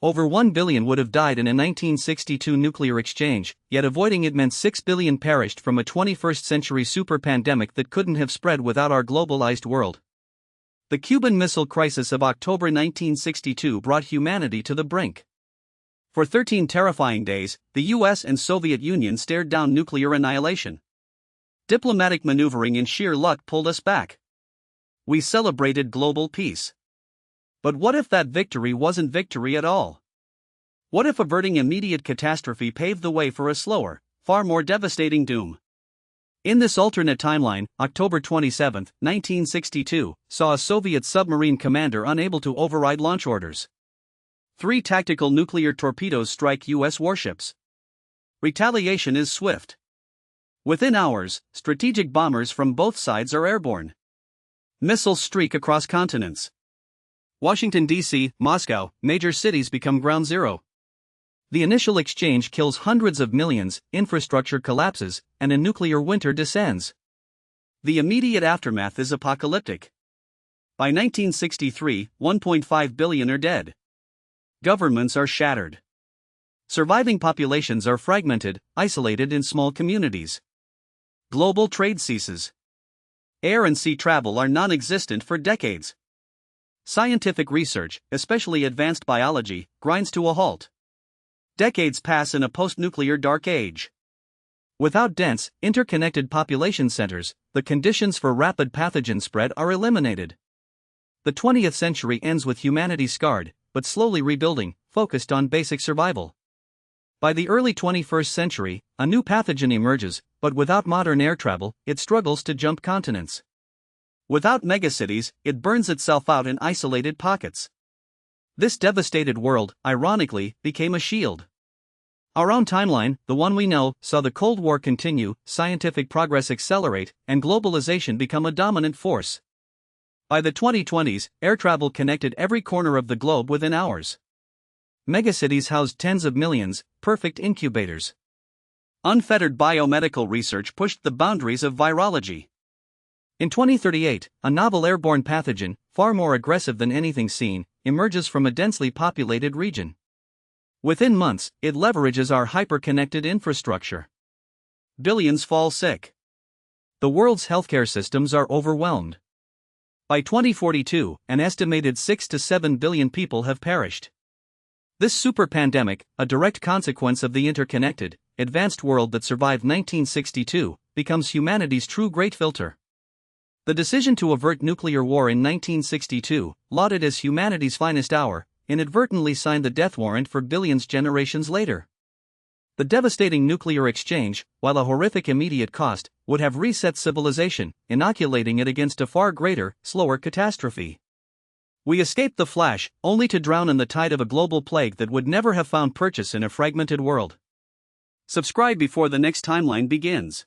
Over 1 billion would have died in a 1962 nuclear exchange, yet avoiding it meant 6 billion perished from a 21st century super pandemic that couldn't have spread without our globalized world. The Cuban Missile Crisis of October 1962 brought humanity to the brink. For 13 terrifying days, the US and Soviet Union stared down nuclear annihilation. Diplomatic maneuvering and sheer luck pulled us back. We celebrated global peace. But what if that victory wasn't victory at all? What if averting immediate catastrophe paved the way for a slower, far more devastating doom? In this alternate timeline, October 27, 1962, saw a Soviet submarine commander unable to override launch orders. 3 tactical nuclear torpedoes strike US warships. Retaliation is swift. Within hours, strategic bombers from both sides are airborne. Missiles streak across continents. Washington, D.C., Moscow, major cities become ground zero. The initial exchange kills hundreds of millions, infrastructure collapses, and a nuclear winter descends. The immediate aftermath is apocalyptic. By 1963, 1.5 billion are dead. Governments are shattered. Surviving populations are fragmented, isolated in small communities. Global trade ceases. Air and sea travel are non-existent for decades. Scientific research, especially advanced biology, grinds to a halt. Decades pass in a post-nuclear dark age. Without dense, interconnected population centers, the conditions for rapid pathogen spread are eliminated. The 20th century ends with humanity scarred, but slowly rebuilding, focused on basic survival. By the early 21st century, a new pathogen emerges, but without modern air travel, it struggles to jump continents. Without megacities, it burns itself out in isolated pockets. This devastated world, ironically, became a shield. Our own timeline, the one we know, saw the Cold War continue, scientific progress accelerate, and globalization become a dominant force. By the 2020s, air travel connected every corner of the globe within hours. Megacities housed tens of millions, perfect incubators. Unfettered biomedical research pushed the boundaries of virology. In 2038, a novel airborne pathogen, far more aggressive than anything seen, emerges from a densely populated region. Within months, it leverages our hyper-connected infrastructure. Billions fall sick. The world's healthcare systems are overwhelmed. By 2042, an estimated 6 to 7 billion people have perished. This super pandemic, a direct consequence of the interconnected, advanced world that survived 1962, becomes humanity's true great filter. The decision to avert nuclear war in 1962, lauded as humanity's finest hour, inadvertently signed the death warrant for billions generations later. The devastating nuclear exchange, while a horrific immediate cost, would have reset civilization, inoculating it against a far greater, slower catastrophe. We escaped the flash, only to drown in the tide of a global plague that would never have found purchase in a fragmented world. Subscribe before the next timeline begins.